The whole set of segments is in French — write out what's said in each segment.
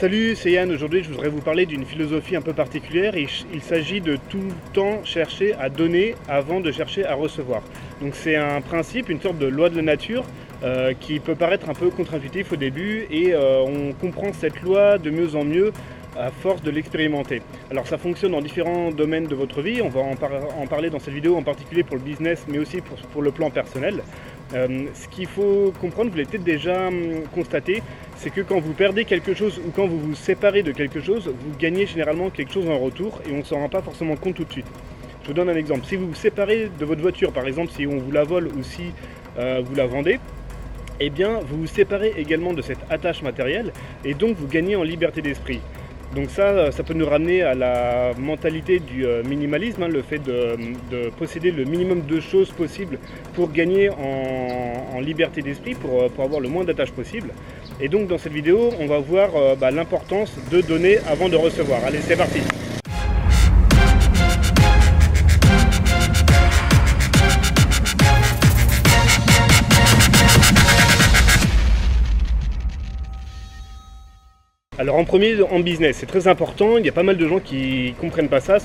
Salut, c'est Yann. Aujourd'hui, je voudrais vous parler d'une philosophie un peu particulière. Il s'agit de tout le temps chercher à donner avant de chercher à recevoir. Donc c'est un principe, une sorte de loi de la nature qui peut paraître un peu contre-intuitif au début et on comprend cette loi de mieux en mieux à force de l'expérimenter. Alors ça fonctionne dans différents domaines de votre vie, on va en parler dans cette vidéo en particulier pour le business mais aussi pour le plan personnel. Ce qu'il faut comprendre, vous l'avez peut-être déjà constaté, c'est que quand vous perdez quelque chose ou quand vous vous séparez de quelque chose, vous gagnez généralement quelque chose en retour et on ne s'en rend pas forcément compte tout de suite. Je vous donne un exemple. Si vous vous séparez de votre voiture, par exemple, si on vous la vole ou si vous la vendez, eh bien vous vous séparez également de cette attache matérielle et donc vous gagnez en liberté d'esprit. Donc ça peut nous ramener à la mentalité du minimalisme, le fait de posséder le minimum de choses possibles pour gagner en liberté d'esprit, pour avoir le moins d'attaches possible. Et donc dans cette vidéo, on va voir l'importance de donner avant de recevoir. Allez, c'est parti! Alors en premier, en business, c'est très important, il y a pas mal de gens qui ne comprennent pas ça,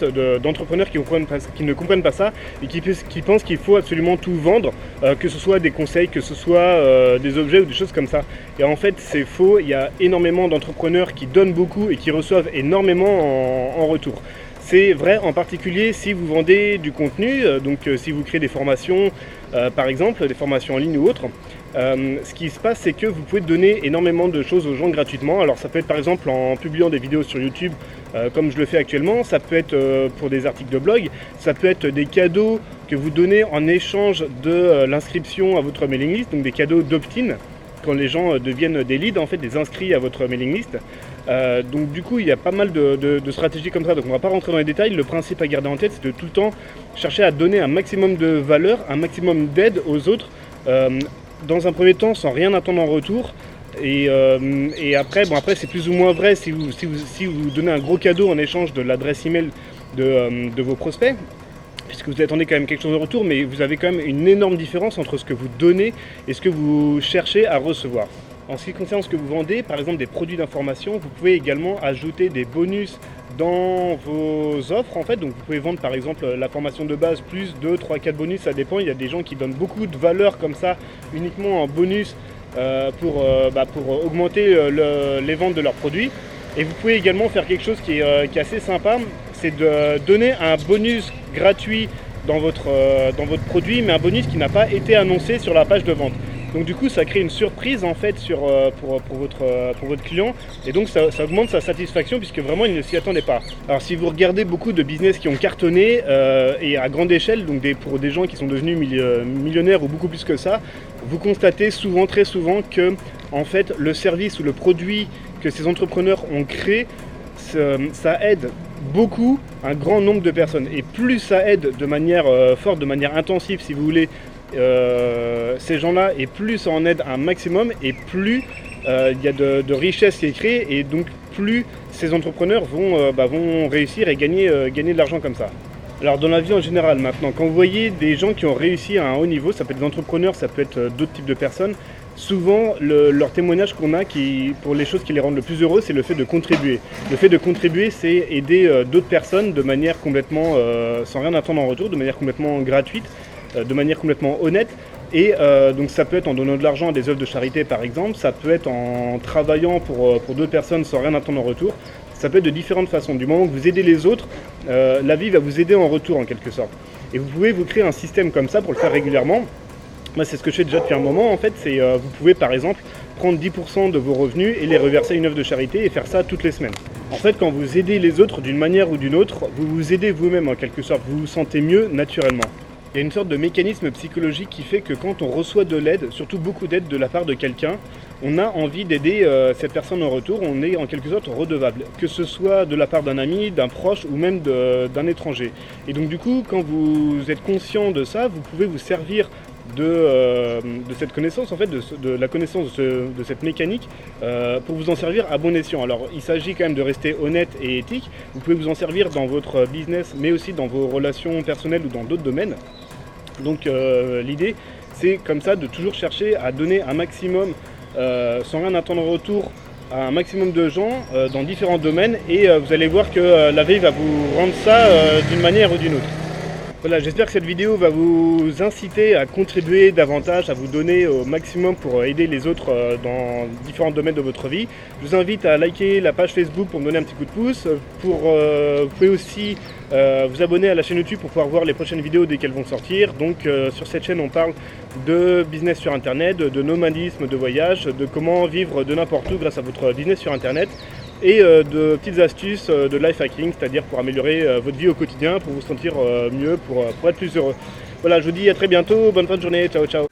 d'entrepreneurs qui ne comprennent pas ça et qui pensent qu'il faut absolument tout vendre, que ce soit des conseils, que ce soit des objets ou des choses comme ça. Et en fait c'est faux, il y a énormément d'entrepreneurs qui donnent beaucoup et qui reçoivent énormément en retour. C'est vrai en particulier si vous vendez du contenu, donc si vous créez des formations, par exemple, des formations en ligne ou autres. Ce qui se passe, c'est que vous pouvez donner énormément de choses aux gens gratuitement. Alors ça peut être par exemple en publiant des vidéos sur YouTube, comme je le fais actuellement, ça peut être pour des articles de blog, ça peut être des cadeaux que vous donnez en échange de l'inscription à votre mailing list, donc des cadeaux d'opt-in, quand les gens deviennent des leads, en fait des inscrits à votre mailing list. Donc du coup il y a pas mal de stratégies comme ça, donc on ne va pas rentrer dans les détails. Le principe à garder en tête, c'est de tout le temps chercher à donner un maximum de valeur, un maximum d'aide aux autres, dans un premier temps sans rien attendre en retour. Et après c'est plus ou moins vrai si vous donnez un gros cadeau en échange de l'adresse email de vos prospects, puisque vous attendez quand même quelque chose en retour, mais vous avez quand même une énorme différence entre ce que vous donnez et ce que vous cherchez à recevoir. En ce qui concerne ce que vous vendez, par exemple des produits d'information, vous pouvez également ajouter des bonus dans vos offres en fait. Donc vous pouvez vendre par exemple la formation de base plus 2, 3, 4 bonus, ça dépend. Il y a des gens qui donnent beaucoup de valeur comme ça uniquement en bonus pour augmenter les ventes de leurs produits. Et vous pouvez également faire quelque chose qui est assez sympa, c'est de donner un bonus gratuit dans votre produit, mais un bonus qui n'a pas été annoncé sur la page de vente. Donc du coup ça crée une surprise en fait pour votre client et donc ça augmente sa satisfaction puisque vraiment il ne s'y attendait pas. Alors si vous regardez beaucoup de business qui ont cartonné et à grande échelle, donc pour des gens qui sont devenus millionnaires ou beaucoup plus que ça, vous constatez très souvent que en fait le service ou le produit que ces entrepreneurs ont créé, ça aide beaucoup un grand nombre de personnes et plus ça aide de manière forte, de manière intensive si vous voulez, ces gens-là, et plus ça en aide un maximum et plus il y a de richesse qui est créée et donc plus ces entrepreneurs vont réussir et gagner de l'argent comme ça. Alors dans la vie en général maintenant, quand vous voyez des gens qui ont réussi à un haut niveau, ça peut être des entrepreneurs, ça peut être d'autres types de personnes, souvent leur témoignage qu'on a pour les choses qui les rendent le plus heureux, c'est le fait de contribuer. Le fait de contribuer, c'est aider d'autres personnes de manière complètement sans rien attendre en retour, de manière complètement gratuite, de manière complètement honnête. Et donc ça peut être en donnant de l'argent à des œuvres de charité par exemple, ça peut être en travaillant pour d'autres personnes sans rien attendre en retour, ça peut être de différentes façons. Du moment que vous aidez les autres, la vie va vous aider en retour en quelque sorte. Et vous pouvez vous créer un système comme ça pour le faire régulièrement. Moi c'est ce que je fais déjà depuis un moment en fait, c'est vous pouvez par exemple prendre 10% de vos revenus et les reverser à une œuvre de charité et faire ça toutes les semaines. En fait quand vous aidez les autres d'une manière ou d'une autre, vous vous aidez vous-même en quelque sorte, vous vous sentez mieux naturellement. Il y a une sorte de mécanisme psychologique qui fait que quand on reçoit de l'aide, surtout beaucoup d'aide de la part de quelqu'un, on a envie d'aider cette personne en retour, on est en quelque sorte redevable, que ce soit de la part d'un ami, d'un proche ou même d'un étranger. Et donc du coup, quand vous êtes conscient de ça, vous pouvez vous servir de cette connaissance, en fait, de la connaissance de cette mécanique pour vous en servir à bon escient. Alors il s'agit quand même de rester honnête et éthique, vous pouvez vous en servir dans votre business mais aussi dans vos relations personnelles ou dans d'autres domaines. Donc l'idée c'est comme ça de toujours chercher à donner un maximum sans rien attendre en retour à un maximum de gens dans différents domaines et vous allez voir que la veille va vous rendre ça d'une manière ou d'une autre. Voilà, j'espère que cette vidéo va vous inciter à contribuer davantage, à vous donner au maximum pour aider les autres dans différents domaines de votre vie. Je vous invite à liker la page Facebook pour me donner un petit coup de pouce. Vous pouvez aussi vous abonner à la chaîne YouTube pour pouvoir voir les prochaines vidéos dès qu'elles vont sortir. Donc sur cette chaîne on parle de business sur internet, de nomadisme, de voyage, de comment vivre de n'importe où grâce à votre business sur internet. Et de petites astuces de life hacking, c'est-à-dire pour améliorer votre vie au quotidien, pour vous sentir mieux, pour être plus heureux. Voilà, je vous dis à très bientôt, bonne fin de journée, ciao ciao.